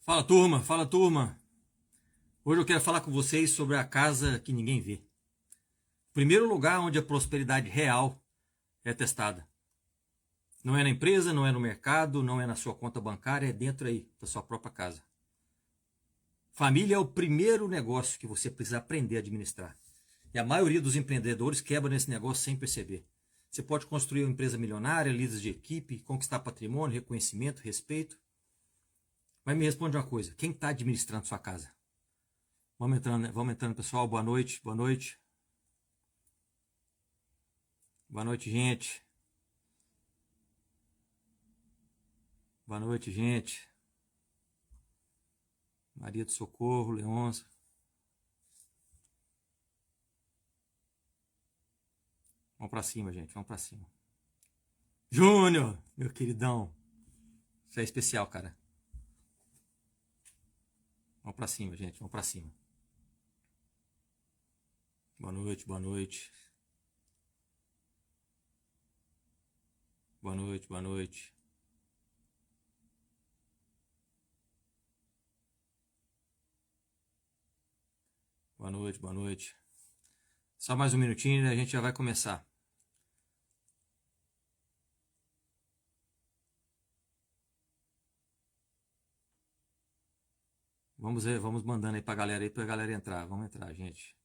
Fala turma, fala turma. Hoje eu quero falar com vocês sobre a casa que ninguém vê. O primeiro lugar onde a prosperidade real é testada. Não é na empresa, não é no mercado, não é na sua conta bancária, é dentro aí da sua própria casa. Família é o primeiro negócio que você precisa aprender a administrar. E a maioria dos empreendedores quebra nesse negócio sem perceber. Você pode construir uma empresa milionária, líderes de equipe, conquistar patrimônio, reconhecimento, respeito. Mas me responde uma coisa: quem está administrando sua casa? Vamos entrando, né? Vamos entrando, pessoal. Boa noite, boa noite. Boa noite, gente. Boa noite, gente. Maria do Socorro, Leonça. Vamos pra cima, gente. Vamos pra cima. Júnior, meu queridão. Você é especial, cara. Vamos pra cima, gente. Vamos pra cima. Boa noite, boa noite. Boa noite, boa noite. Boa noite, boa noite. Só mais um minutinho e a gente já vai começar. Vamos ver, vamos mandando aí pra galera entrar. Vamos entrar, gente.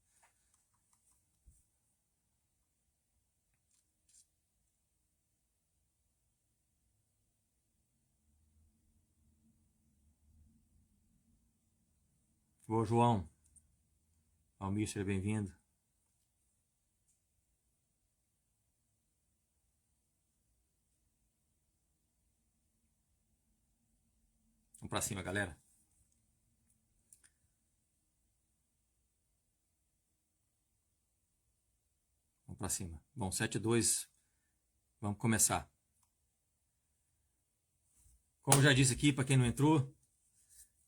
Boa, João. Almir, seja bem-vindo. Vamos pra cima, galera. Vamos pra cima. Bom, 7-2. Vamos começar. Como já disse aqui, para quem não entrou,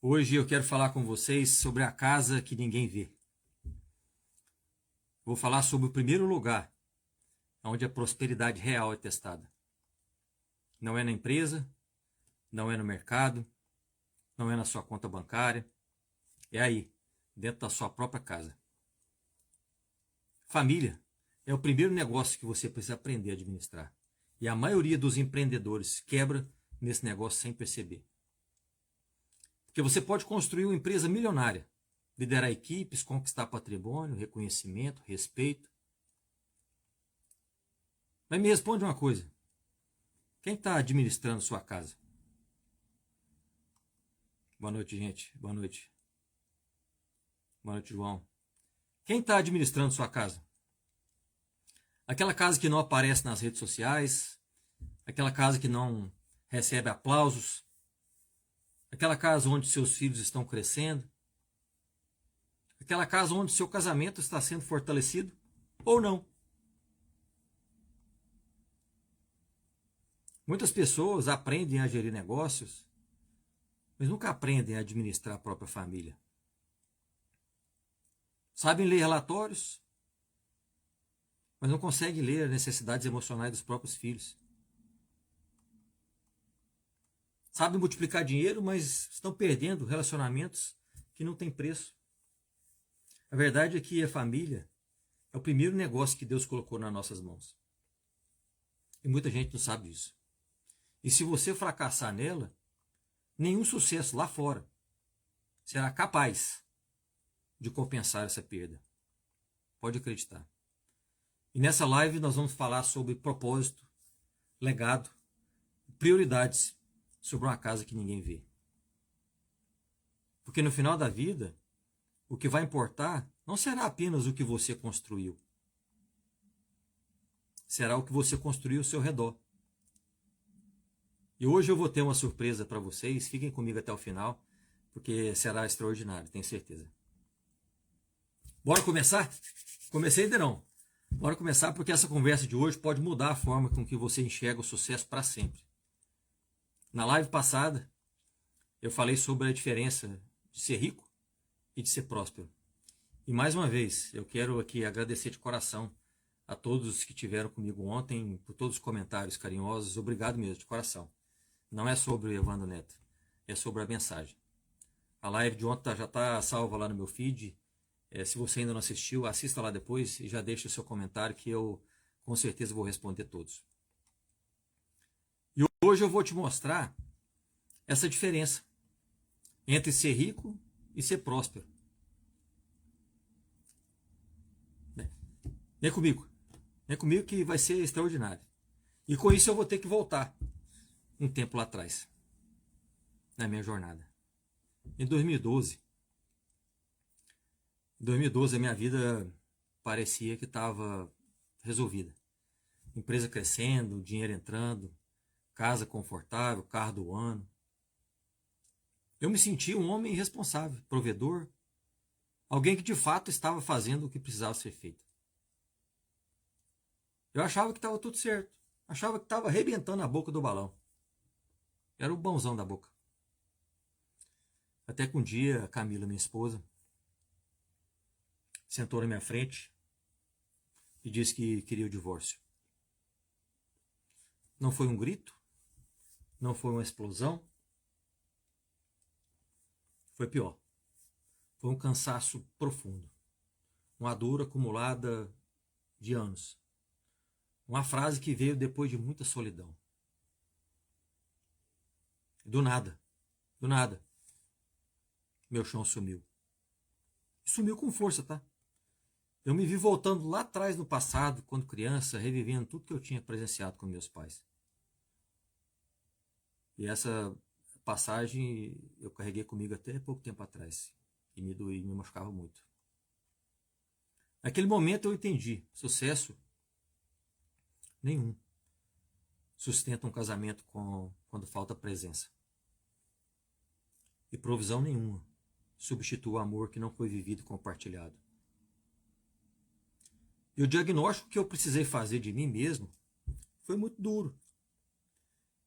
hoje eu quero falar com vocês sobre a casa que ninguém vê. Vou falar sobre o primeiro lugar onde a prosperidade real é testada. Não é na empresa, não é no mercado, não é na sua conta bancária, é aí, dentro da sua própria casa. Família é o primeiro negócio que você precisa aprender a administrar. E a maioria dos empreendedores quebra nesse negócio sem perceber. Porque você pode construir uma empresa milionária, liderar equipes, conquistar patrimônio, reconhecimento, respeito. Mas me responde uma coisa: quem está administrando sua casa? Boa noite, gente. Boa noite. Boa noite, João. Quem está administrando sua casa? Aquela casa que não aparece nas redes sociais, aquela casa que não recebe aplausos, aquela casa onde seus filhos estão crescendo, aquela casa onde seu casamento está sendo fortalecido ou não. Muitas pessoas aprendem a gerir negócios, mas nunca aprendem a administrar a própria família. Sabem ler relatórios, mas não conseguem ler as necessidades emocionais dos próprios filhos. Sabem multiplicar dinheiro, mas estão perdendo relacionamentos que não têm preço. A verdade é que a família é o primeiro negócio que Deus colocou nas nossas mãos. E muita gente não sabe disso. E se você fracassar nela, nenhum sucesso lá fora será capaz de compensar essa perda. Pode acreditar. E nessa live nós vamos falar sobre propósito, legado, prioridades sobre uma casa que ninguém vê. Porque no final da vida, o que vai importar não será apenas o que você construiu. Será o que você construiu ao seu redor. E hoje eu vou ter uma surpresa para vocês. Fiquem comigo até o final, porque será extraordinário, tenho certeza. Bora começar? Comecei ainda não. Bora começar porque essa conversa de hoje pode mudar a forma com que você enxerga o sucesso para sempre. Na live passada, eu falei sobre a diferença de ser rico e de ser próspero. E mais uma vez, eu quero aqui agradecer de coração a todos que estiveram comigo ontem, por todos os comentários carinhosos. Obrigado mesmo, de coração. Não é sobre o Evandro Neto, é sobre a mensagem. A live de ontem já está salva lá no meu feed. Se você ainda não assistiu, assista lá depois e já deixa o seu comentário que eu com certeza vou responder todos. E hoje eu vou te mostrar essa diferença entre ser rico e ser próspero. Vem comigo. Vem comigo que vai ser extraordinário. E com isso eu vou ter que voltar um tempo lá atrás, na minha jornada. Em 2012, a minha vida parecia que estava resolvida. Empresa crescendo, dinheiro entrando, casa confortável, carro do ano. Eu me sentia um homem responsável, provedor, alguém que de fato estava fazendo o que precisava ser feito. Eu achava que estava tudo certo. Achava que estava arrebentando a boca do balão. Era o bonzão da boca. Até que um dia, a Camila, minha esposa, sentou na minha frente e disse que queria o divórcio. Não foi um grito, não foi uma explosão, foi pior. Foi um cansaço profundo, uma dor acumulada de anos. Uma frase que veio depois de muita solidão. Do nada, meu chão sumiu. Sumiu com força, tá? Eu me vi voltando lá atrás no passado, quando criança, revivendo tudo que eu tinha presenciado com meus pais. E essa passagem eu carreguei comigo até pouco tempo atrás. E me doía, me machucava muito. Naquele momento eu entendi, sucesso nenhum sustenta um casamento quando falta presença. E provisão nenhuma substitui o amor que não foi vivido e compartilhado. E o diagnóstico que eu precisei fazer de mim mesmo foi muito duro.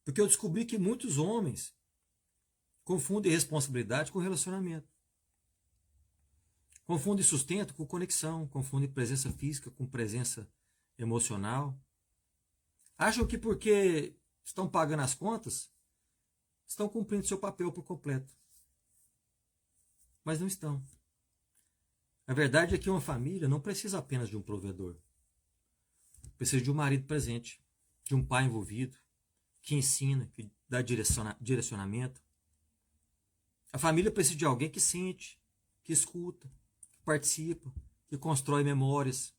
Porque eu descobri que muitos homens confundem responsabilidade com relacionamento. Confundem sustento com conexão, confundem presença física com presença emocional. Acham que porque estão pagando as contas, estão cumprindo seu papel por completo. Mas não estão. A verdade é que uma família não precisa apenas de um provedor. Precisa de um marido presente, de um pai envolvido, que ensina, que dá direcionamento. A família precisa de alguém que sente, que escuta, que participa, que constrói memórias.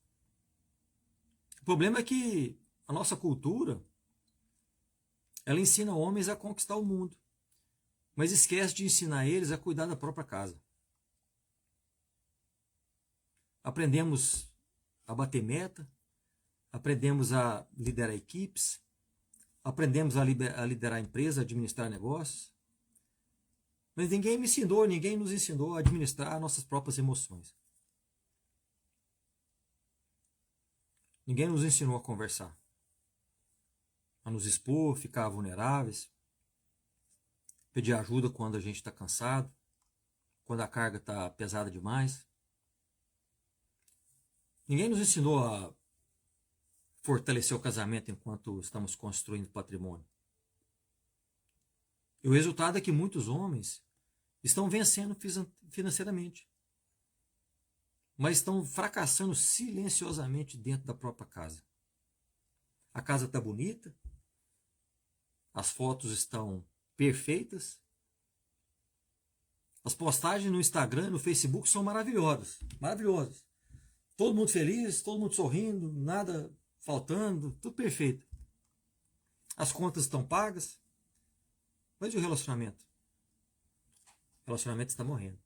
O problema é que a nossa cultura, ela ensina homens a conquistar o mundo, mas esquece de ensinar eles a cuidar da própria casa. Aprendemos a bater meta, aprendemos a liderar equipes, aprendemos a liderar empresas, a administrar negócios, mas ninguém nos ensinou a administrar nossas próprias emoções. Ninguém nos ensinou a conversar, a nos expor, ficar vulneráveis, pedir ajuda quando a gente está cansado, quando a carga está pesada demais. Ninguém nos ensinou a fortalecer o casamento enquanto estamos construindo patrimônio. E o resultado é que muitos homens estão vencendo financeiramente, mas estão fracassando silenciosamente dentro da própria casa. A casa está bonita, as fotos estão perfeitas, as postagens no Instagram e no Facebook são maravilhosas, maravilhosas. Todo mundo feliz, todo mundo sorrindo, nada faltando, tudo perfeito. As contas estão pagas, mas e o relacionamento? O relacionamento está morrendo.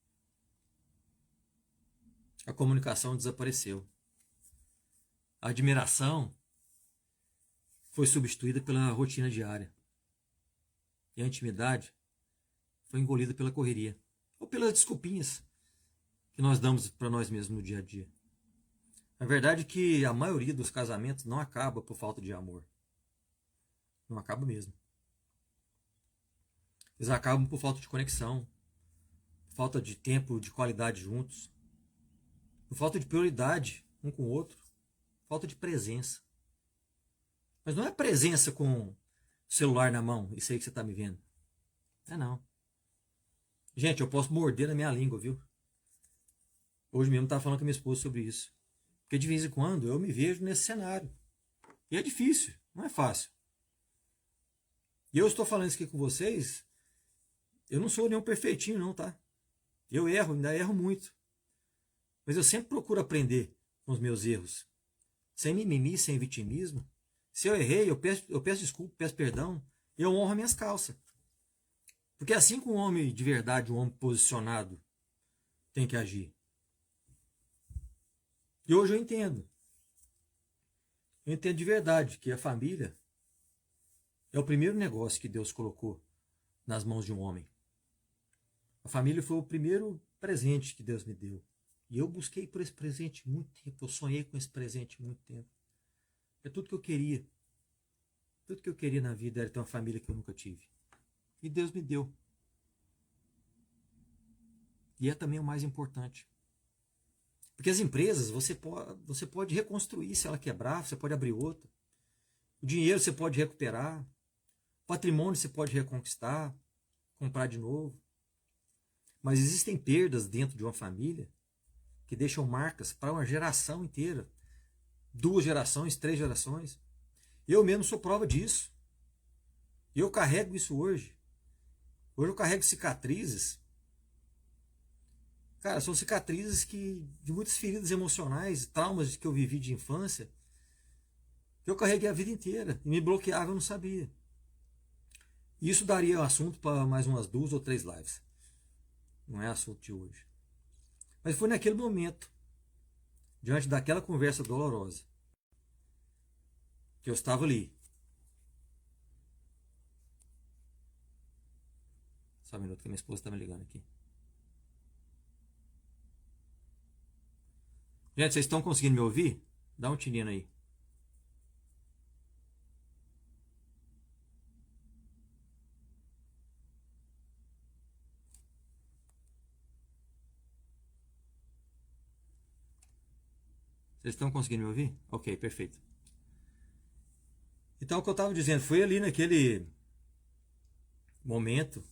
A comunicação desapareceu. A admiração foi substituída pela rotina diária. E a intimidade foi engolida pela correria. Ou pelas desculpinhas que nós damos para nós mesmos no dia a dia. A verdade é que a maioria dos casamentos não acaba por falta de amor. Não acaba mesmo. Eles acabam por falta de conexão, por falta de tempo de qualidade juntos, por falta de prioridade um com o outro, falta de presença. Mas não é presença com o celular na mão, isso aí que você está me vendo. É não. Gente, eu posso morder na minha língua, viu? Hoje mesmo estava falando com a minha esposa sobre isso. Porque de vez em quando eu me vejo nesse cenário. E é difícil, não é fácil. E eu estou falando isso aqui com vocês, eu não sou nenhum perfeitinho não, tá? Eu erro, ainda erro muito. Mas eu sempre procuro aprender com os meus erros. Sem mimimi, sem vitimismo. Se eu errei, eu peço desculpa, peço perdão. Eu honro minhas calças. Porque assim que um homem de verdade, um homem posicionado, tem que agir. E hoje eu entendo. Eu entendo de verdade que a família é o primeiro negócio que Deus colocou nas mãos de um homem. A família foi o primeiro presente que Deus me deu. E eu busquei por esse presente muito tempo. Eu sonhei com esse presente muito tempo. É tudo que eu queria. Tudo que eu queria na vida era ter uma família que eu nunca tive. E Deus me deu. E é também o mais importante. Porque as empresas, você pode reconstruir se ela quebrar, você pode abrir outra. O dinheiro você pode recuperar. O patrimônio você pode reconquistar, comprar de novo. Mas existem perdas dentro de uma família que deixam marcas para uma geração inteira. 2 gerações, 3 gerações. Eu mesmo sou prova disso. E eu carrego isso hoje. Hoje eu carrego cicatrizes. Cara, são cicatrizes de muitas feridas emocionais, traumas que eu vivi de infância, que eu carreguei a vida inteira. E me bloqueava, eu não sabia. E isso daria assunto para mais umas 2 ou 3 lives. Não é assunto de hoje. Mas foi naquele momento, diante daquela conversa dolorosa, que eu estava ali. Só um minuto que minha esposa está me ligando aqui. Gente, vocês estão conseguindo me ouvir? Dá um tirino aí. Vocês estão conseguindo me ouvir? Ok, perfeito. Então, o que eu estava dizendo, foi ali naquele momento,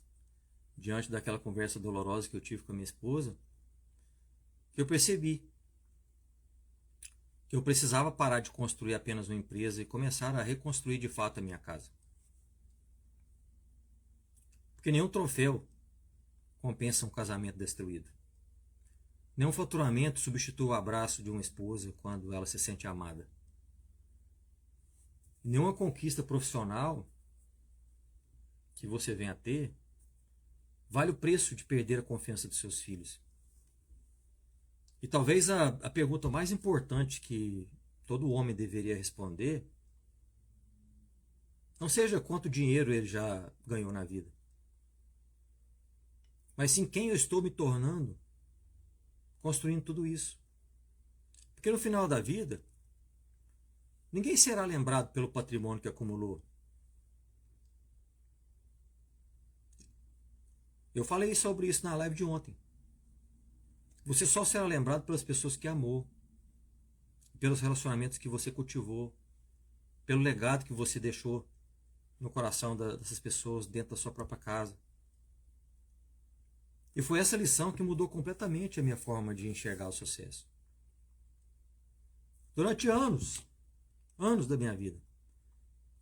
diante daquela conversa dolorosa que eu tive com a minha esposa, que eu percebi que eu precisava parar de construir apenas uma empresa e começar a reconstruir de fato a minha casa. Porque nenhum troféu compensa um casamento destruído. Nenhum faturamento substitui o abraço de uma esposa quando ela se sente amada. Nenhuma conquista profissional que você venha a ter vale o preço de perder a confiança dos seus filhos. E talvez a pergunta mais importante que todo homem deveria responder não seja quanto dinheiro ele já ganhou na vida, mas sim quem eu estou me tornando construindo tudo isso. Porque no final da vida, ninguém será lembrado pelo patrimônio que acumulou. Eu falei sobre isso na live de ontem. Você só será lembrado pelas pessoas que amou, pelos relacionamentos que você cultivou, pelo legado que você deixou no coração dessas pessoas dentro da sua própria casa. E foi essa lição que mudou completamente a minha forma de enxergar o sucesso. Durante anos da minha vida,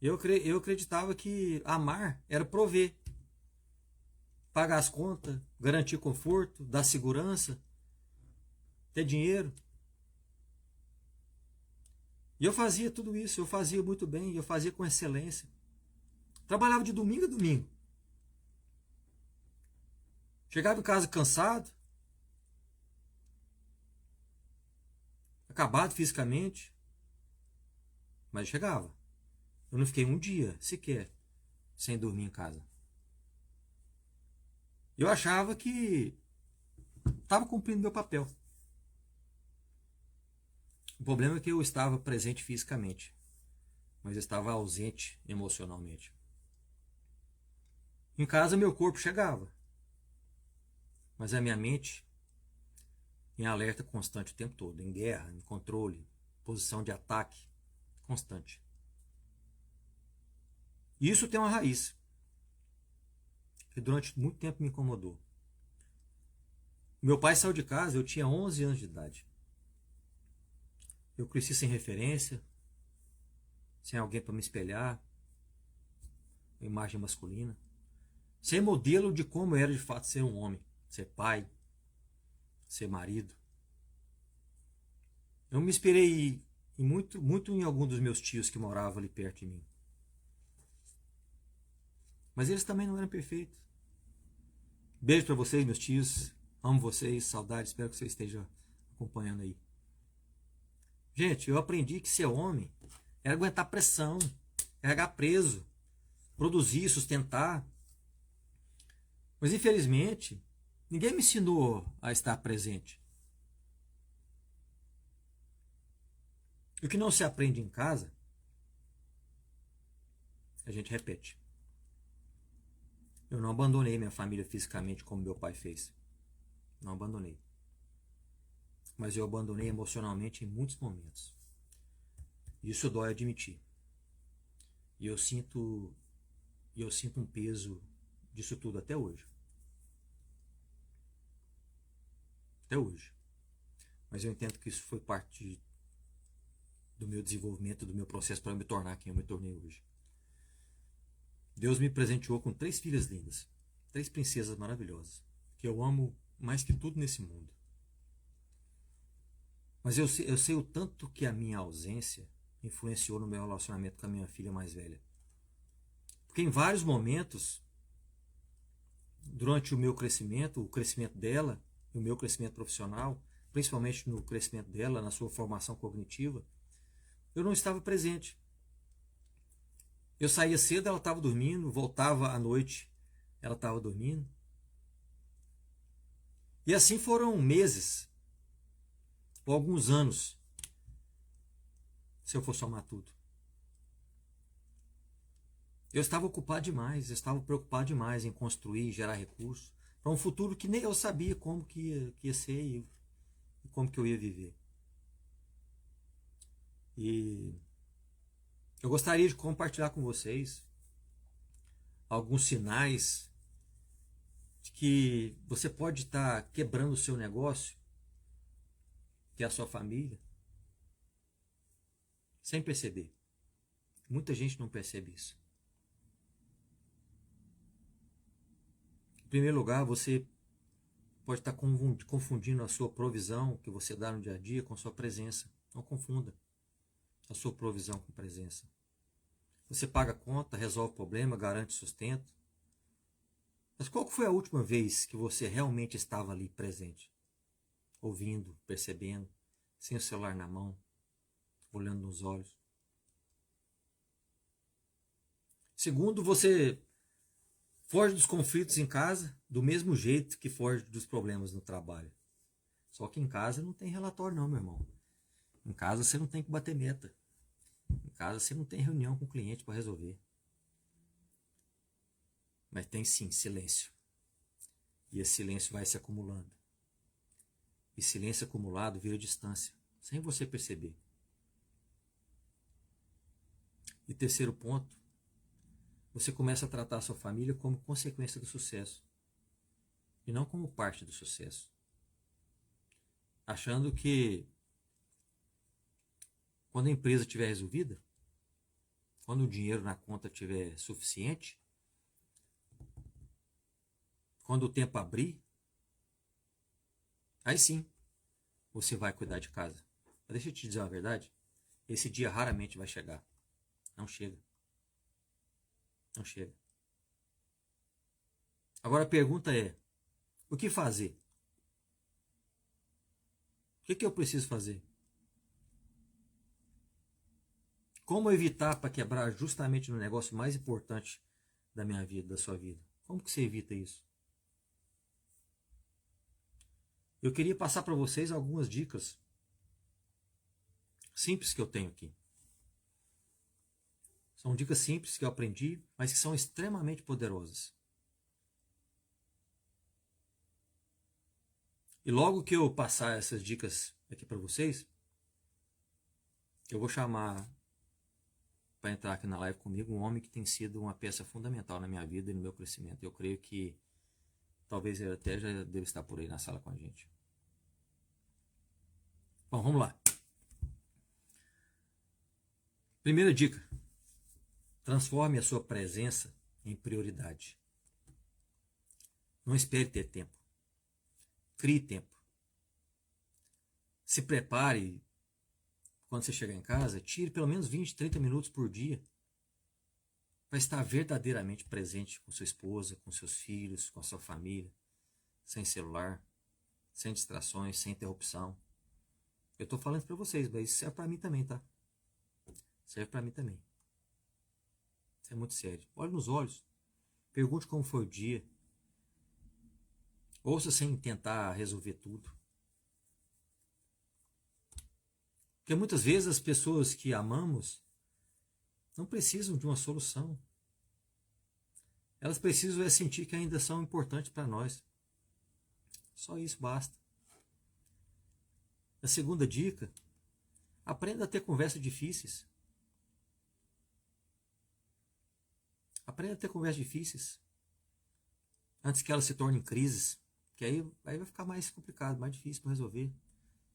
eu acreditava que amar era prover, pagar as contas, garantir conforto, dar segurança, ter dinheiro. E eu fazia tudo isso, eu fazia muito bem, eu fazia com excelência. Trabalhava de domingo a domingo. Chegava em casa cansado, acabado fisicamente, mas chegava. Eu não fiquei um dia sequer sem dormir em casa. Eu achava que estava cumprindo meu papel. O problema é que eu estava presente fisicamente, mas eu estava ausente emocionalmente. Em casa meu corpo chegava, mas a minha mente em alerta constante o tempo todo, em guerra, em controle, posição de ataque constante. E isso tem uma raiz que durante muito tempo me incomodou. Meu pai saiu de casa, eu tinha 11 anos de idade. Eu cresci sem referência, sem alguém para me espelhar, uma imagem masculina, sem modelo de como era de fato ser um homem, ser pai, ser marido. Eu me inspirei muito em algum dos meus tios que moravam ali perto de mim. Mas eles também não eram perfeitos. Beijo para vocês, meus tios. Amo vocês, saudades, espero que você esteja acompanhando aí. Gente, eu aprendi que ser homem era aguentar pressão, carregar preso, produzir, sustentar. Mas infelizmente, ninguém me ensinou a estar presente. E o que não se aprende em casa, a gente repete. Eu não abandonei minha família fisicamente como meu pai fez. Não abandonei. Mas eu abandonei emocionalmente em muitos momentos. Isso dói admitir. E eu sinto um peso disso tudo até hoje. Até hoje. Mas eu entendo que isso foi parte do meu desenvolvimento, do meu processo para me tornar quem eu me tornei hoje. Deus me presenteou com 3 filhas lindas, 3 princesas maravilhosas, que eu amo mais que tudo nesse mundo. Mas eu sei o tanto que a minha ausência influenciou no meu relacionamento com a minha filha mais velha. Porque em vários momentos, durante o meu crescimento, o crescimento dela, o meu crescimento profissional, principalmente no crescimento dela, na sua formação cognitiva, eu não estava presente. Eu saía cedo, ela estava dormindo, voltava à noite, ela estava dormindo. E assim foram meses, ou alguns anos, se eu for somar tudo. Eu estava ocupado demais, eu estava preocupado demais em construir, gerar recursos, para um futuro que nem eu sabia como que ia ser e como que eu ia viver. E eu gostaria de compartilhar com vocês alguns sinais de que você pode estar quebrando o seu negócio, que é a sua família, sem perceber. Muita gente não percebe isso. Em primeiro lugar, você pode estar confundindo a sua provisão que você dá no dia a dia com a sua presença. Não confunda a sua provisão com presença. Você paga a conta, resolve o problema, garante sustento. Mas qual foi a última vez que você realmente estava ali presente? Ouvindo, percebendo, sem o celular na mão, olhando nos olhos. Segundo, você foge dos conflitos em casa do mesmo jeito que foge dos problemas no trabalho. Só que em casa não tem relatório não, meu irmão. Em casa você não tem que bater meta. Em casa você não tem reunião com o cliente para resolver. Mas tem sim silêncio. E esse silêncio vai se acumulando. E silêncio acumulado vira distância, sem você perceber. E terceiro ponto, você começa a tratar a sua família como consequência do sucesso. E não como parte do sucesso. Achando que quando a empresa estiver resolvida, quando o dinheiro na conta estiver suficiente, quando o tempo abrir, aí sim você vai cuidar de casa. Mas deixa eu te dizer uma verdade, esse dia raramente vai chegar. Não chega. Não chega. Agora a pergunta é, o que fazer? O que eu preciso fazer? Como evitar para quebrar justamente no negócio mais importante da minha vida, da sua vida? Como que você evita isso? Eu queria passar para vocês algumas dicas simples que eu tenho aqui. São dicas simples que eu aprendi, mas que são extremamente poderosas. E logo que eu passar essas dicas aqui para vocês, eu vou chamar para entrar aqui na live comigo um homem que tem sido uma peça fundamental na minha vida e no meu crescimento. Eu creio que Talvez ele até já deve estar por aí na sala com a gente. Bom, vamos lá. Primeira dica. Transforme a sua presença em prioridade. Não espere ter tempo. Crie tempo. Se prepare, quando você chegar em casa, tire pelo menos 20, 30 minutos por dia para estar verdadeiramente presente com sua esposa, com seus filhos, com a sua família, sem celular, sem distrações, sem interrupção. Eu estou falando para vocês, mas isso serve para mim também, tá? Serve para mim também. Isso é muito sério. Olhe nos olhos. Pergunte como foi o dia. Ouça sem tentar resolver tudo. Porque muitas vezes as pessoas que amamos não precisam de uma solução. Elas precisam sentir que ainda são importantes para nós. Só isso basta. A segunda dica, aprenda a ter conversas difíceis. Aprenda a ter conversas difíceis antes que elas se tornem crises, que aí vai ficar mais complicado, mais difícil para resolver.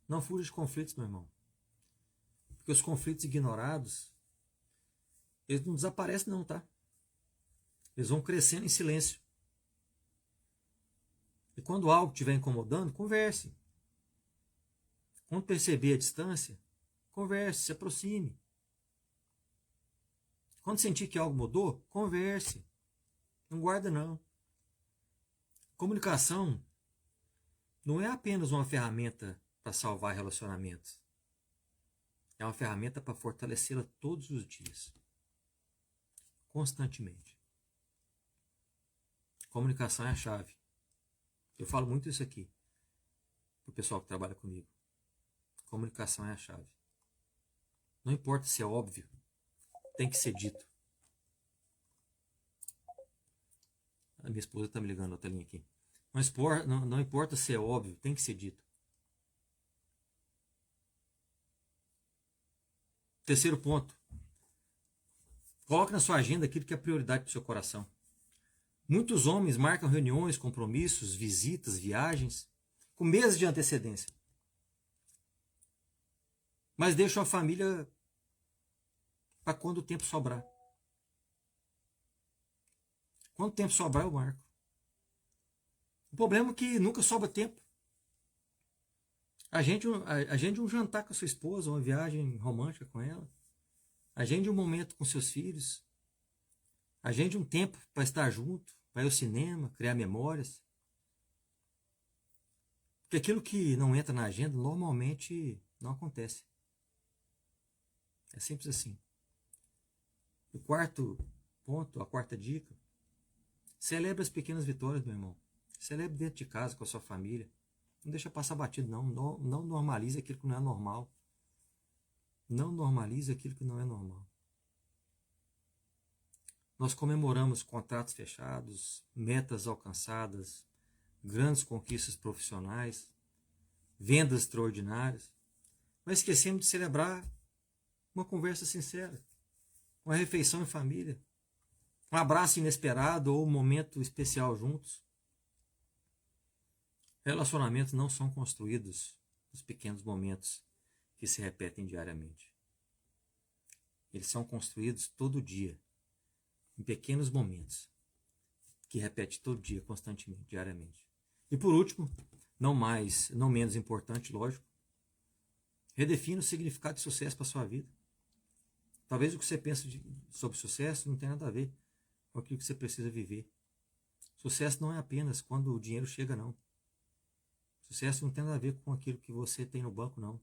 Não fuja de conflitos, meu irmão. Porque os conflitos ignorados, eles não desaparecem não, tá? Eles vão crescendo em silêncio. E quando algo estiver incomodando, converse. Quando perceber a distância, converse, se aproxime. Quando sentir que algo mudou, converse. Não guarda não. Comunicação não é apenas uma ferramenta para salvar relacionamentos. É uma ferramenta para fortalecê-la todos os dias. Constantemente. Comunicação é a chave. Eu falo muito isso aqui para o pessoal que trabalha comigo. Comunicação é a chave. Não importa se é óbvio, tem que ser dito. A minha esposa está me ligando na telinha aqui. Não importa se é óbvio, tem que ser dito. Terceiro ponto. Coloque na sua agenda aquilo que é prioridade para o seu coração. Muitos homens marcam reuniões, compromissos, visitas, viagens, com meses de antecedência. Mas deixam a família para quando o tempo sobrar. Quando o tempo sobrar, eu marco. O problema é que nunca sobra tempo. Agende um jantar com a sua esposa, uma viagem romântica com ela. Agende um momento com seus filhos. Agende um tempo para estar junto, para ir ao cinema, criar memórias. Porque aquilo que não entra na agenda normalmente não acontece. É simples assim. O quarto ponto, a quarta dica. Celebre as pequenas vitórias, meu irmão. Celebre dentro de casa com a sua família. Não deixa passar batido, não. Não normalize aquilo que não é normal. Não normalize aquilo que não é normal. Nós comemoramos contratos fechados, metas alcançadas, grandes conquistas profissionais, vendas extraordinárias, mas esquecemos de celebrar uma conversa sincera, uma refeição em família, um abraço inesperado ou um momento especial juntos. Relacionamentos não são construídos nos pequenos momentos que se repetem diariamente. Eles são construídos todo dia, em pequenos momentos, que repete todo dia, constantemente, diariamente. E por último, não menos importante, lógico, redefina o significado de sucesso para a sua vida. Talvez o que você pensa sobre sucesso não tenha nada a ver com aquilo que você precisa viver. Sucesso não é apenas quando o dinheiro chega, não. Sucesso não tem nada a ver com aquilo que você tem no banco, não.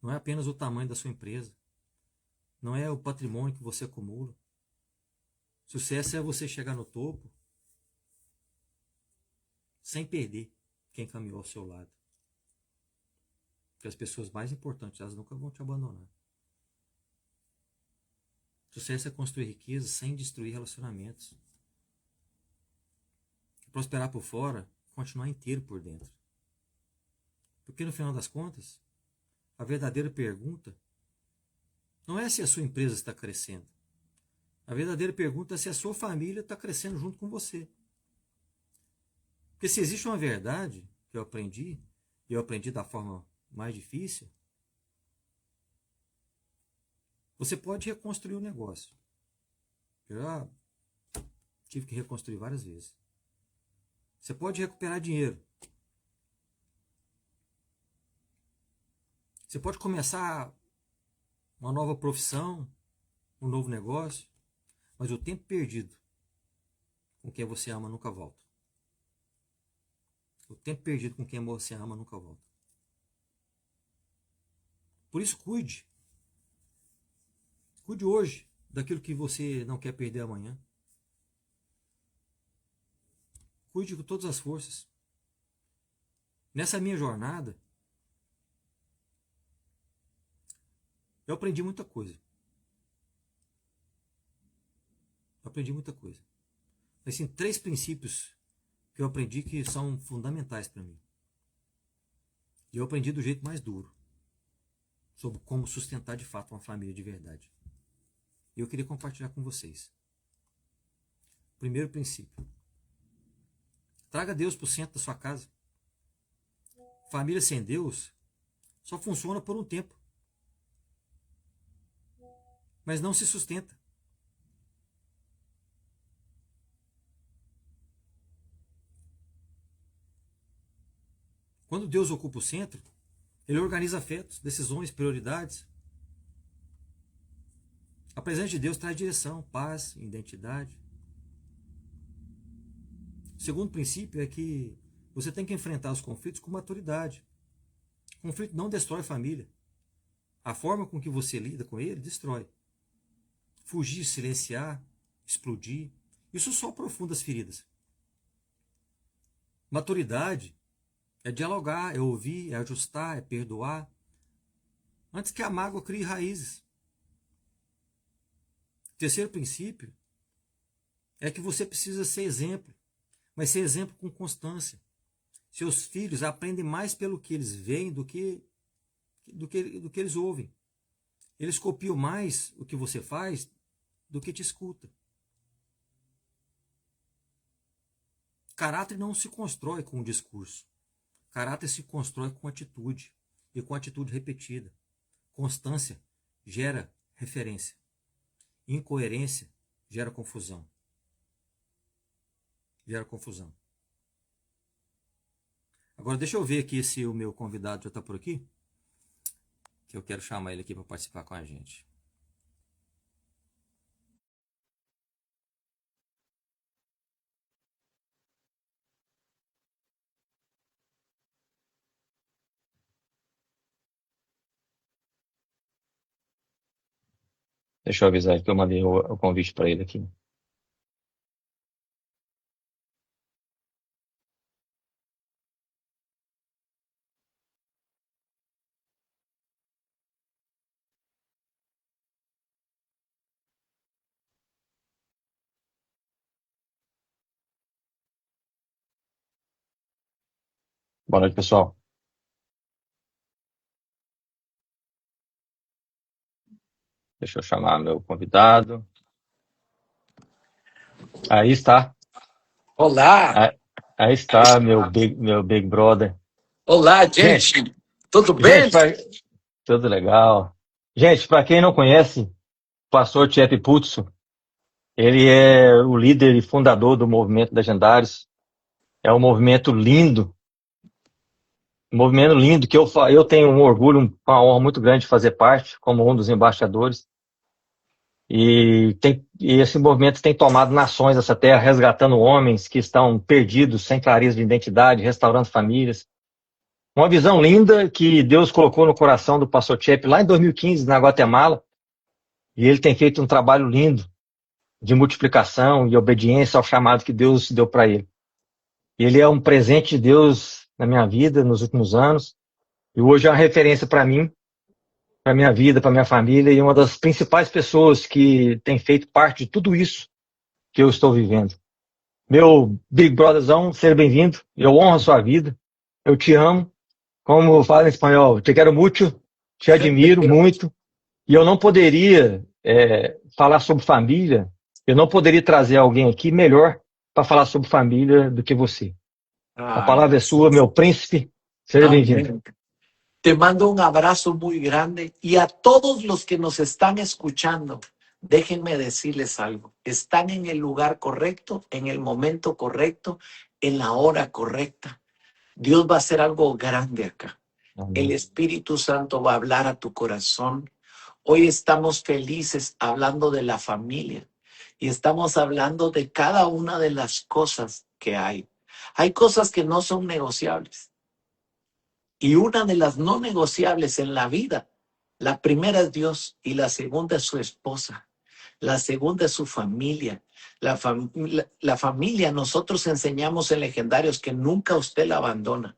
Não é apenas o tamanho da sua empresa. Não é o patrimônio que você acumula. Sucesso é você chegar no topo sem perder quem caminhou ao seu lado. Porque as pessoas mais importantes, elas nunca vão te abandonar. Sucesso é construir riqueza sem destruir relacionamentos. Prosperar por fora, continuar inteiro por dentro. Porque no final das contas, a verdadeira pergunta não é se a sua empresa está crescendo. A verdadeira pergunta é se a sua família está crescendo junto com você. Porque se existe uma verdade que eu aprendi, e eu aprendi da forma mais difícil, você pode reconstruir o negócio. Eu já tive que reconstruir várias vezes. Você pode recuperar dinheiro. Você pode começar uma nova profissão, um novo negócio, mas o tempo perdido com quem você ama nunca volta. O tempo perdido com quem você ama nunca volta. Por isso, cuide. Cuide hoje daquilo que você não quer perder amanhã. Cuide com todas as forças. Nessa minha jornada, eu aprendi muita coisa. Eu aprendi muita coisa. Mas sim, 3 princípios que eu aprendi que são fundamentais para mim. E eu aprendi do jeito mais duro. Sobre como sustentar de fato uma família de verdade. E eu queria compartilhar com vocês. Primeiro princípio. Traga Deus para o centro da sua casa. Família sem Deus só funciona por um tempo. Mas não se sustenta. Quando Deus ocupa o centro, Ele organiza afetos, decisões, prioridades. A presença de Deus traz direção, paz, identidade. O segundo princípio é que você tem que enfrentar os conflitos com maturidade. O conflito não destrói a família. A forma com que você lida com ele destrói. Fugir, silenciar, explodir, isso só aprofunda as feridas. Maturidade é dialogar, é ouvir, é ajustar, é perdoar, antes que a mágoa crie raízes. O terceiro princípio é que você precisa ser exemplo, mas ser exemplo com constância. Seus filhos aprendem mais pelo que eles veem do que eles ouvem. Eles copiam mais o que você faz do que te escuta. Caráter não se constrói com um discurso. Caráter se constrói com atitude, e com atitude repetida. Constância gera referência. Incoerência gera confusão. Gera confusão. Agora deixa eu ver aqui se o meu convidado já está por aqui, que eu quero chamar ele aqui para participar com a gente. Deixa eu avisar que eu mandei o convite para ele aqui. Boa noite, pessoal. Deixa eu chamar meu convidado. Aí está. Olá, Aí está, meu big brother. olá, Gente, gente. Tudo bem? tudo legal. Gente, para quem não conhece, o pastor Tchepi Putso, ele é o líder e fundador do movimento Legendários. É um movimento lindo que eu tenho um orgulho, uma honra muito grande de fazer parte, como um dos embaixadores. E esse movimento tem tomado nações dessa terra, resgatando homens que estão perdidos, sem clareza de identidade, restaurando famílias. Uma visão linda que Deus colocou no coração do pastor Tchepi lá em 2015, na Guatemala. E ele tem feito um trabalho lindo de multiplicação e obediência ao chamado que Deus deu para ele. Ele é um presente de Deus na minha vida, nos últimos anos. E hoje é uma referência para mim, para minha vida, para minha família, e uma das principais pessoas que tem feito parte de tudo isso que eu estou vivendo. Meu Big Brotherzão, seja bem-vindo. Eu honro a sua vida. Eu te amo. Como fala em espanhol, te quero muito, te admiro muito. E eu não poderia falar sobre família, eu não poderia trazer alguém aqui melhor para falar sobre família do que você. A palavra é sua, meu príncipe. Seja bem-vindo. Amén. Te mando un abrazo muy grande y a todos los que nos están escuchando, déjenme decirles algo. Están en el lugar correcto, en el momento correcto, en la hora correcta. Dios va a hacer algo grande acá. El Espíritu Santo va a hablar a tu corazón. Hoy estamos felices hablando de la familia y estamos hablando de cada una de las cosas que hay. Hay cosas que no son negociables. Y una de las no negociables en la vida, la primera es Dios y la segunda es su esposa. La segunda es su familia. La familia, nosotros enseñamos en Legendarios que nunca usted la abandona.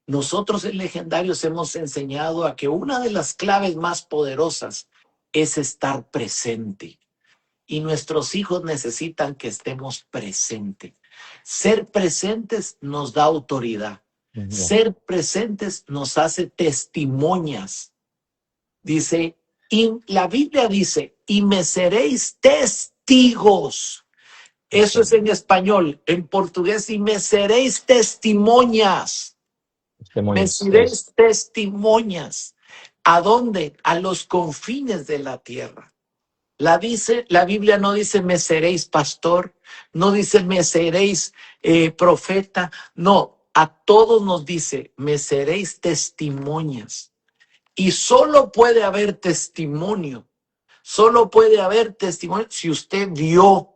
Nosotros en Legendarios hemos enseñado a que una de las claves más poderosas es estar presente. Y nuestros hijos necesitan que estemos presentes. Ser presentes nos da autoridad. Ser presentes nos hace testimonias. Dice, y la Biblia dice, y me seréis testigos. Eso es en español. En portugués, y me seréis testimonias. Me seréis testimonias. ¿A dónde? A los confines de la tierra. La Biblia no dice me seréis pastor, no dice me seréis profeta, no, a todos nos dice me seréis testimonias. Y solo puede haber testimonio si usted vio,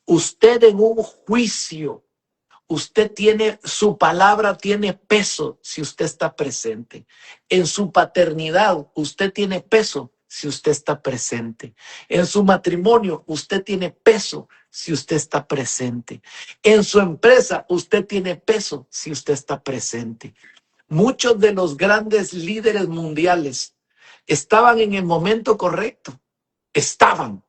usted en un juicio, su palabra tiene peso si usted está presente. En su paternidad, usted tiene peso si usted está presente. En su matrimonio, usted tiene peso si usted está presente. En su empresa, usted tiene peso si usted está presente. Muchos de los grandes líderes mundiales estaban en el momento correcto, estaban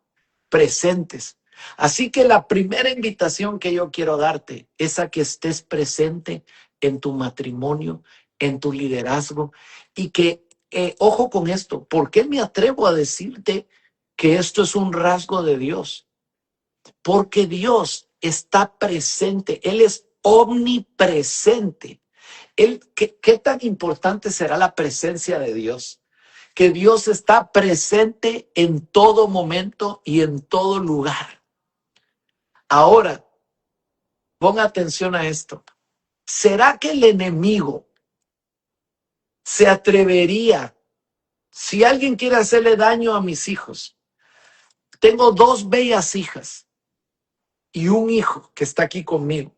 presentes. Así que la primera invitación que yo quiero darte es a que estés presente en tu matrimonio, en tu liderazgo y que, ojo con esto, ¿por qué me atrevo a decirte que esto es un rasgo de Dios? Porque Dios está presente, Él es omnipresente. ¿Qué tan importante será la presencia de Dios? Que Dios está presente en todo momento y en todo lugar. Ahora, pon atención a esto. ¿Será que el enemigo se atrevería, si alguien quiere hacerle daño a mis hijos? Tengo 2 bellas hijas y un hijo que está aquí conmigo.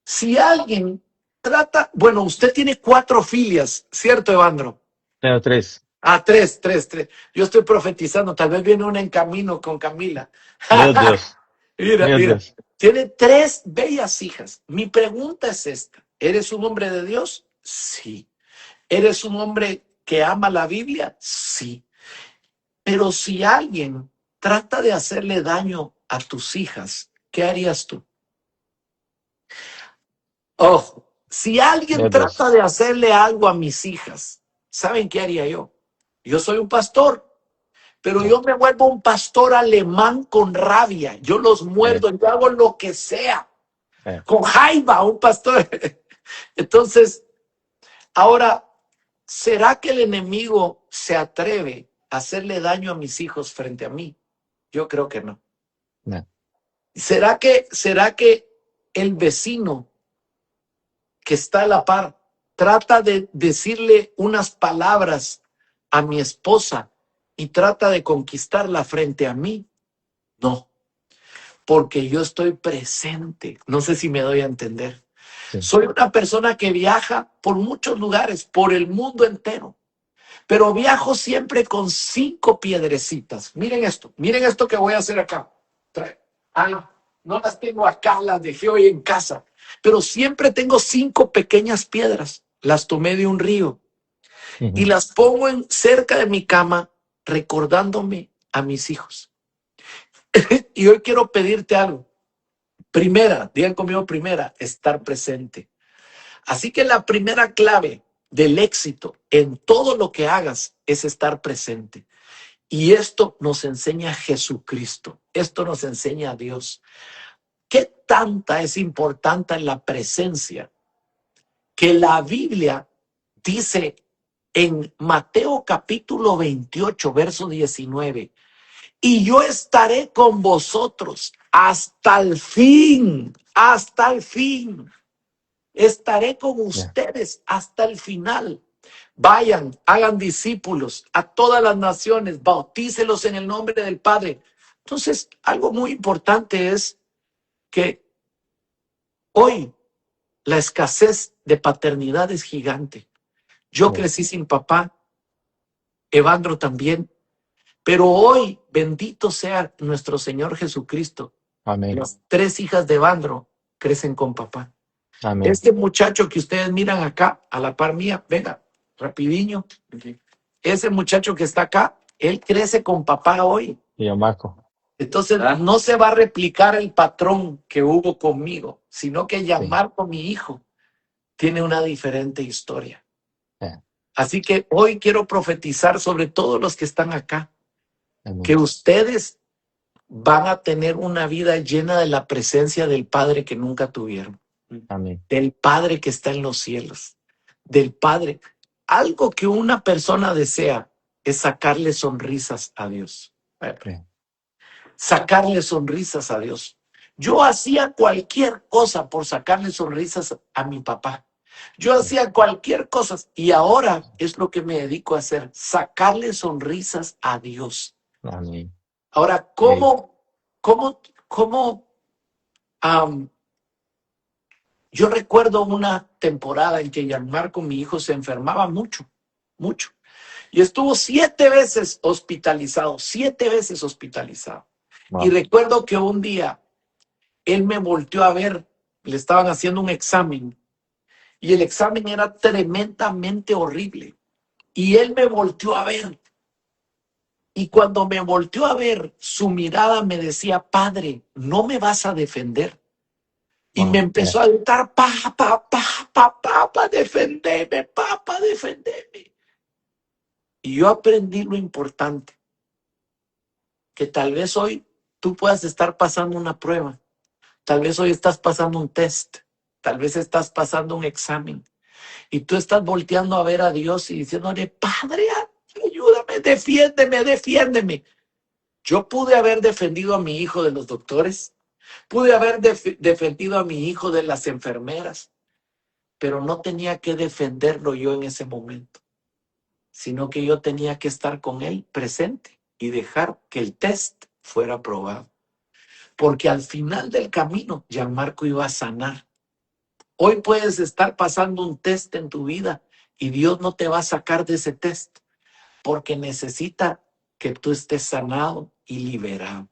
Si alguien trata, bueno, usted tiene 4 filias, ¿cierto, Evandro? Tenho 3. Ah, 3. Yo estoy profetizando, tal vez viene una en camino con Camila. Meu Deus. Mira, Meu mira. Deus. Tiene 3 bellas hijas. Mi pregunta es esta. ¿Eres un hombre de Dios? Sí. ¿Eres un hombre que ama la Biblia? Sí. Pero si alguien trata de hacerle daño a tus hijas, ¿qué harías tú? Ojo, si alguien Meu Deus. trata de hacerle algo a mis hijas, ¿saben qué haría yo? Yo soy un pastor. Pero yo me vuelvo un pastor alemán con rabia. Yo los muerdo, yo hago lo que sea. Con jaiba, un pastor. Entonces, ahora, ¿será que el enemigo se atreve a hacerle daño a mis hijos frente a mí? Yo creo que no. No. ¿Será que el vecino que está a la par trata de decirle unas palabras a mi esposa y trata de conquistarla frente a mí? No, porque yo estoy presente. No sé si me doy a entender. Sí. Soy una persona que viaja por muchos lugares, por el mundo entero, pero viajo siempre con 5 piedrecitas. Miren esto que voy a hacer acá. No las tengo acá, las dejé hoy en casa, pero siempre tengo 5 pequeñas piedras. Las tomé de un río y las pongo cerca de mi cama, recordándome a mis hijos. Y hoy quiero pedirte algo. Primera, digan conmigo primera, estar presente. Así que la primera clave del éxito en todo lo que hagas es estar presente. Y esto nos enseña Jesucristo. Esto nos enseña a Dios. ¿Qué tanta es importante la presencia? Que la Biblia dice en Mateo capítulo 28, verso 19, y yo estaré con vosotros hasta el fin, hasta el fin. Estaré con ustedes hasta el final. Vayan, hagan discípulos a todas las naciones, bautícelos en el nombre del Padre. Entonces, algo muy importante es que hoy la escasez de paternidad es gigante. Yo crecí sin papá, Evandro también, pero hoy, bendito sea nuestro Señor Jesucristo. Amén. Las 3 hijas de Evandro crecen con papá. Amén. Este muchacho que ustedes miran acá, a la par mía, venga, rapidinho. Ese muchacho que está acá, él crece con papá hoy. Y yo, Marco. Entonces, no se va a replicar el patrón que hubo conmigo, sino que Gianmarco, mi hijo, tiene una diferente historia. Así que hoy quiero profetizar sobre todos los que están acá, que ustedes van a tener una vida llena de la presencia del Padre que nunca tuvieron. Amén. Del Padre que está en los cielos, del Padre. Algo que una persona desea es sacarle sonrisas a Dios. Sacarle sonrisas a Dios. Yo hacía cualquier cosa por sacarle sonrisas a mi papá. Yo hacía cualquier cosa y ahora es lo que me dedico a hacer, sacarle sonrisas a Dios. Amén. Ahora, yo recuerdo una temporada en que Gianmarco, mi hijo, se enfermaba mucho, mucho. Y estuvo 7 veces hospitalizado, 7 veces hospitalizado. Wow. Y recuerdo que un día él me volteó a ver, le estaban haciendo un examen y el examen era tremendamente horrible. Y él me volteó a ver. Y cuando me volteó a ver, su mirada me decía, Padre, ¿no me vas a defender? Y me empezó a gritar, papá, defendeme, papá, defendeme. Y yo aprendí lo importante, que tal vez hoy tú puedas estar pasando una prueba, tal vez hoy estás pasando un test, tal vez estás pasando un examen, y tú estás volteando a ver a Dios y diciéndole, Padre, ayúdame, defiéndeme. Yo pude haber defendido a mi hijo de los doctores, pude haber defendido a mi hijo de las enfermeras, pero no tenía que defenderlo yo en ese momento, sino que yo tenía que estar con él presente y dejar que el test fuera aprobado. Porque al final del camino, Gianmarco iba a sanar. Hoy puedes estar pasando un test en tu vida y Dios no te va a sacar de ese test, porque necesita que tú estés sanado y liberado.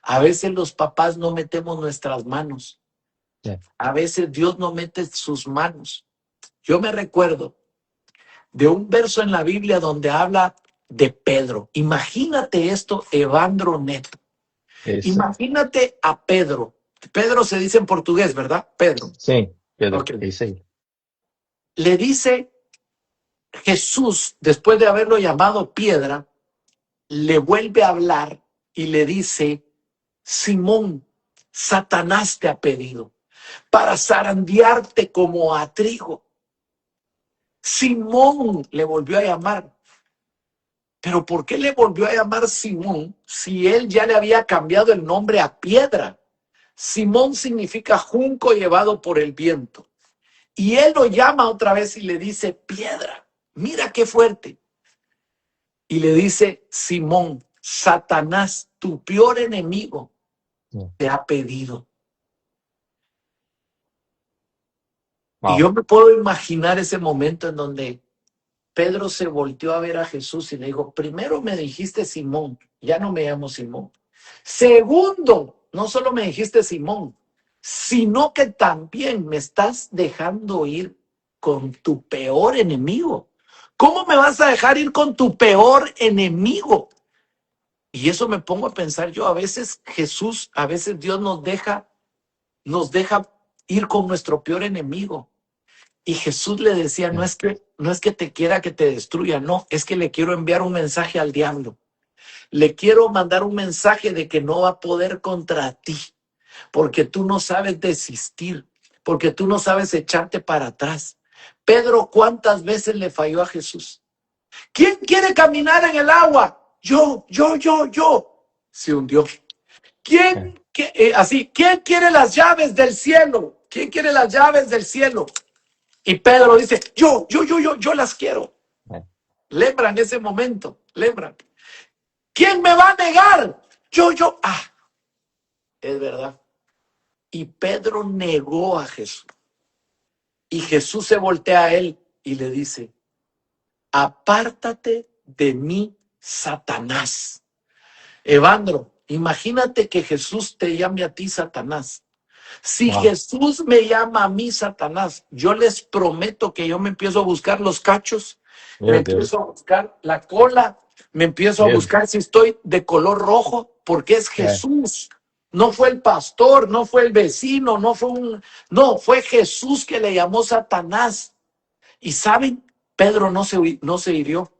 A veces los papás no metemos nuestras manos. A veces Dios no mete sus manos. Yo me recuerdo de un verso en la Biblia donde habla de Pedro. Imagínate esto, Evandro Neto. Imagínate a Pedro. Pedro se dice en portugués, ¿verdad? Pedro. Sí, Pedro. Okay. Sí. Le dice Jesús, después de haberlo llamado piedra, le vuelve a hablar y le dice, Simón, Satanás te ha pedido para zarandearte como a trigo. Simón le volvió a llamar. Pero ¿por qué le volvió a llamar Simón si él ya le había cambiado el nombre a piedra? Simón significa junco llevado por el viento. Y él lo llama otra vez y le dice piedra. Mira qué fuerte. Y le dice, Simón, Satanás, tu peor enemigo, te ha pedido. Wow. Y yo me puedo imaginar ese momento en donde Pedro se volteó a ver a Jesús y le dijo, primero me dijiste Simón, ya no me llamo Simón. Segundo, no solo me dijiste Simón, sino que también me estás dejando ir con tu peor enemigo. ¿Cómo me vas a dejar ir con tu peor enemigo? Y eso me pongo a pensar yo, a veces Jesús, a veces Dios nos deja ir con nuestro peor enemigo. Y Jesús le decía, no es que te quiera que te destruya, no, es que le quiero enviar un mensaje al diablo. Le quiero mandar un mensaje de que no va a poder contra ti. porque tú no sabes desistir, porque tú no sabes echarte para atrás. Pedro, ¿cuántas veces le falló a Jesús? ¿Quién quiere caminar en el agua? Yo. Se hundió. ¿Quién quiere las llaves del cielo? ¿Quién quiere las llaves del cielo? Y Pedro dice, yo las quiero. Lembran ese momento, lembran. ¿Quién me va a negar? Yo. Es verdad. Y Pedro negó a Jesús. Y Jesús se voltea a él y le dice, apártate de mí, Satanás. Evandro, imagínate que Jesús te llame a ti, Satanás. Si Wow. Jesús me llama a mí, Satanás, yo les prometo que yo me empiezo a buscar los cachos, me Meu Deus. empiezo a buscar la cola, me empiezo a Medo. buscar si estoy de color rojo, porque es É. Jesús. No fue el pastor, no fue el vecino, no, fue Jesús que le llamó Satanás. Y saben, Pedro no se hirió.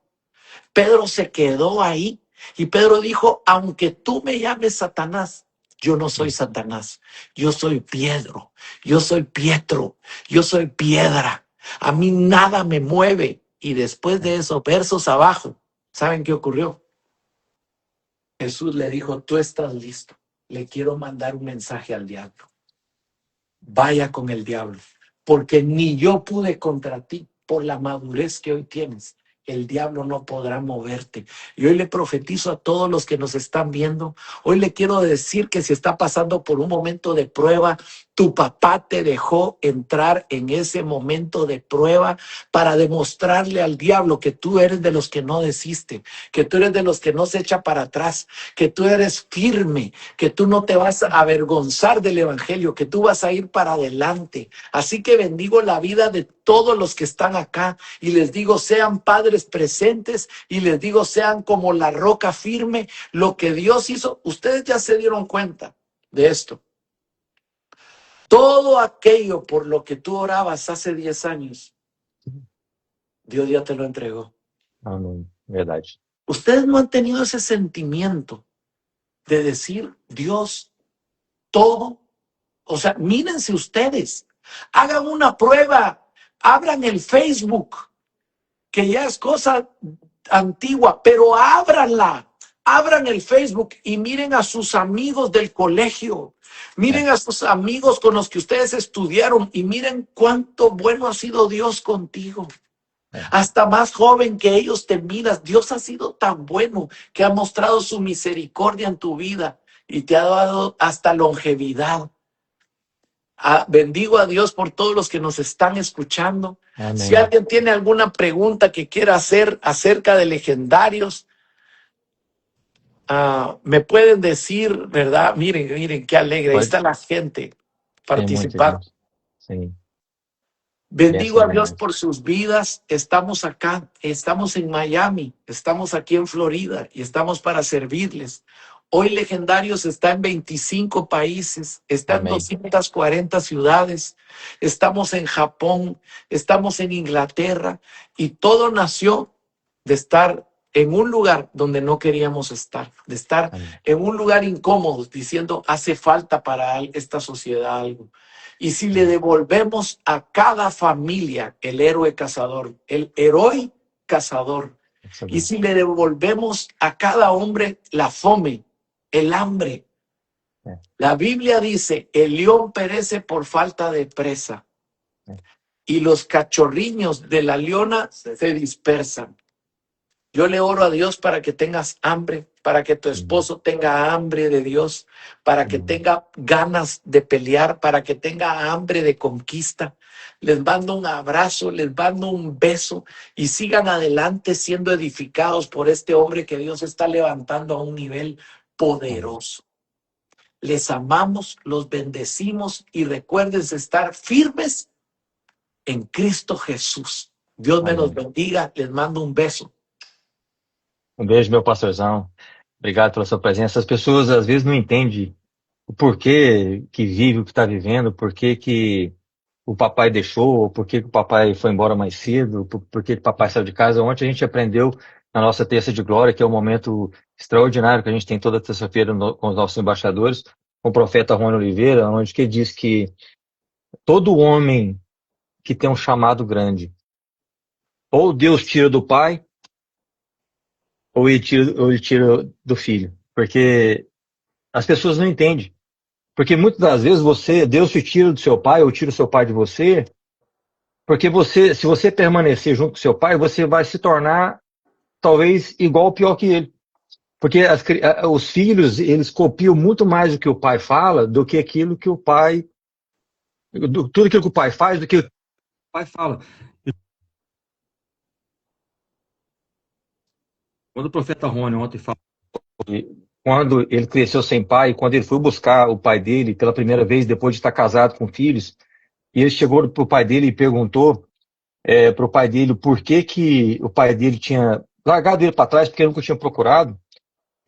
Pedro se quedó ahí y Pedro dijo, aunque tú me llames Satanás, yo no soy Satanás, yo soy Pedro, yo soy Pietro, yo soy piedra, a mí nada me mueve. Y después de esos versos abajo, ¿saben qué ocurrió? Jesús le dijo, tú estás listo, le quiero mandar un mensaje al diablo. Vaya con el diablo, porque ni yo pude contra ti por la madurez que hoy tienes. El diablo no podrá moverte. Y hoy le profetizo a todos los que nos están viendo. Hoy le quiero decir que si está pasando por un momento de prueba, tu papá te dejó entrar en ese momento de prueba para demostrarle al diablo que tú eres de los que no desiste, que tú eres de los que no se echa para atrás, que tú eres firme, que tú no te vas a avergonzar del evangelio, que tú vas a ir para adelante. Así que bendigo la vida de todos los que están acá y les digo, sean padres presentes y les digo, sean como la roca firme. Lo que Dios hizo, ustedes ya se dieron cuenta de esto. Todo aquello por lo que tú orabas hace 10 años, Dios ya te lo entregó. Amém. Verdade. Ustedes no han tenido ese sentimiento de decir, Dios, todo. O sea, mírense ustedes, hagan una prueba, abran el Facebook, que ya es cosa antigua, pero ábranla, abran el Facebook y miren a sus amigos del colegio, miren a sus amigos con los que ustedes estudiaron y miren cuánto bueno ha sido Dios contigo. Hasta más joven que ellos te miras, Dios ha sido tan bueno que ha mostrado su misericordia en tu vida y te ha dado hasta longevidad. Bendigo a Dios por todos los que nos están escuchando. Amém. Si alguien tiene alguna pregunta que quiera hacer acerca de legendarios, me pueden decir, ¿verdad? Miren qué alegre. Ahí está la gente Tem muita participando. gente. Sim. Bendigo Essa é a Dios verdade. por sus vidas. Estamos acá, estamos en Miami, estamos aquí en Florida y estamos para servirles. Hoy Legendarios está en 25 países, está en Amén. 240 ciudades, estamos en Japón, estamos en Inglaterra y todo nació de estar en un lugar donde no queríamos estar, de estar Amém. en un lugar incómodo, diciendo hace falta para esta sociedad algo. Y si le devolvemos a cada familia el héroe cazador, el héroe cazador, Essa é y si le devolvemos a cada hombre la fome, el hambre. La Biblia dice, el león perece por falta de presa y los cachorriños de la leona se dispersan. Yo le oro a Dios para que tengas hambre, para que tu esposo tenga hambre de Dios, para que tenga ganas de pelear, para que tenga hambre de conquista. Les mando un abrazo, les mando un beso y sigan adelante siendo edificados por este hombre que Dios está levantando a un nivel poderoso. Les amamos, los bendecimos y recuerden estar firmes en Cristo Jesús. Dios me los bendiga, les mando un beso. Beijo, meu pastorzão. Obrigado pela sua presença. As pessoas às vezes não entendem o porquê que vive o que está vivendo, por que o papai deixou, por que o papai foi embora mais cedo, por que o papai saiu de casa. Ontem a gente aprendeu na nossa terça de glória, que é um momento extraordinário que a gente tem toda terça-feira com os nossos embaixadores, com o profeta Rony Oliveira, onde que ele diz que todo homem que tem um chamado grande, ou Deus tira do pai, ou ele tira do filho. Porque as pessoas não entendem. Porque muitas das vezes Deus te tira do seu pai, ou tira o seu pai de você, porque se você permanecer junto com seu pai, você vai se tornar talvez igual ou pior que ele. Porque os filhos, eles copiam muito mais o que o pai fala do que aquilo que o pai, tudo aquilo que o pai faz, do que o pai fala. Quando o profeta Rony ontem falou, quando ele cresceu sem pai, quando ele foi buscar o pai dele pela primeira vez, depois de estar casado com filhos, e ele chegou para o pai dele e perguntou para o pai dele por que o pai dele tinha largado ele para trás, porque ele nunca tinha procurado.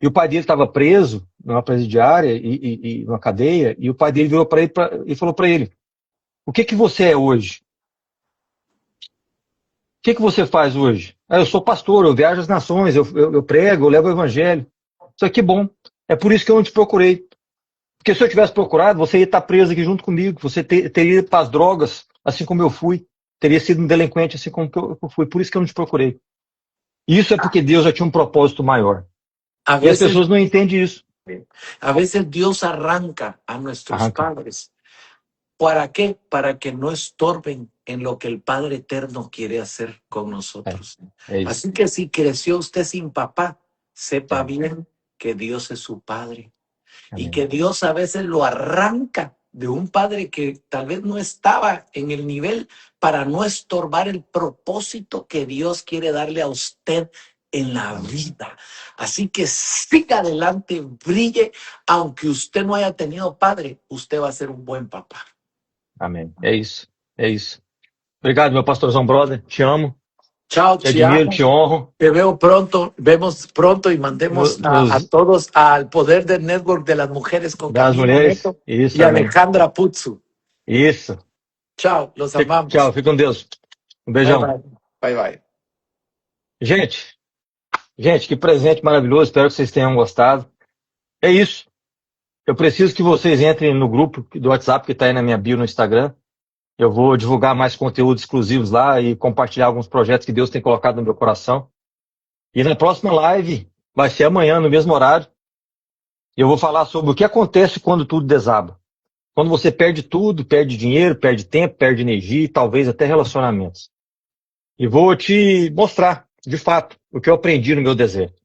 E o pai dele estava preso numa presidiária e numa cadeia, e o pai dele virou para ele e falou para ele: o que você é hoje? O que você faz hoje? Eu sou pastor, eu viajo às nações, eu prego, eu levo o evangelho. Isso aqui é bom. É por isso que eu não te procurei. Porque se eu tivesse procurado, você ia estar preso aqui junto comigo. Você teria ido para as drogas, assim como eu fui. Teria sido um delinquente, assim como eu fui. Por isso que eu não te procurei. Isso é porque Deus já tinha um propósito maior. A E as veces, pessoas não entendem isso. a veces Dios arranca a nuestros Arranca. padres. ¿Para qué? Para que no estorben en lo que el Padre Eterno quiere hacer con nosotros. É isso. Así que si creció usted sin papá, sepa É. bien que Dios es su Padre. Y Amém. que Dios a veces lo arranca de un padre que tal vez no estaba en el nivel para no estorbar el propósito que Dios quiere darle a usted en la vida. Así que siga adelante, brille, aunque usted no haya tenido padre, usted va a ser un buen papá. Amém. É isso. É isso. Obrigado, meu pastorzão brother. Te amo, Chao, te admiro, Chiamo. te honro. Te veo pronto, vemos pronto y mandemos a todos al poder del network de las mujeres con Das Camila mulheres. Neto Isso, y amém. Alejandra Putzu. Isso. Chao, los amamos. Tchau, fica com Deus. Um Bye beijão. bye. Bye bye. Gente, que presente maravilhoso. Espero que vocês tenham gostado. É isso. Eu preciso que vocês entrem no grupo do WhatsApp que está aí na minha bio no Instagram. Eu vou divulgar mais conteúdos exclusivos lá e compartilhar alguns projetos que Deus tem colocado no meu coração. E na próxima live, vai ser amanhã, no mesmo horário, eu vou falar sobre o que acontece quando tudo desaba. Quando você perde tudo, perde dinheiro, perde tempo, perde energia e talvez até relacionamentos. E vou te mostrar, de fato, o que eu aprendi no meu deserto.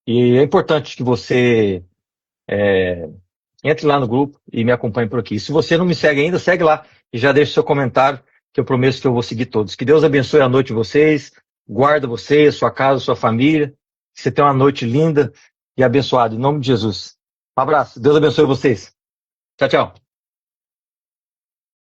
E é importante que você entre lá no grupo e me acompanhe por aqui. Se você não me segue ainda, segue lá e já deixa seu comentário, que eu prometo que eu vou seguir todos. Que Deus abençoe a noite de vocês, guarda vocês, sua casa, sua família. Que você tenha uma noite linda e abençoada, em nome de Jesus. Um abraço, Deus abençoe vocês. Tchau, tchau.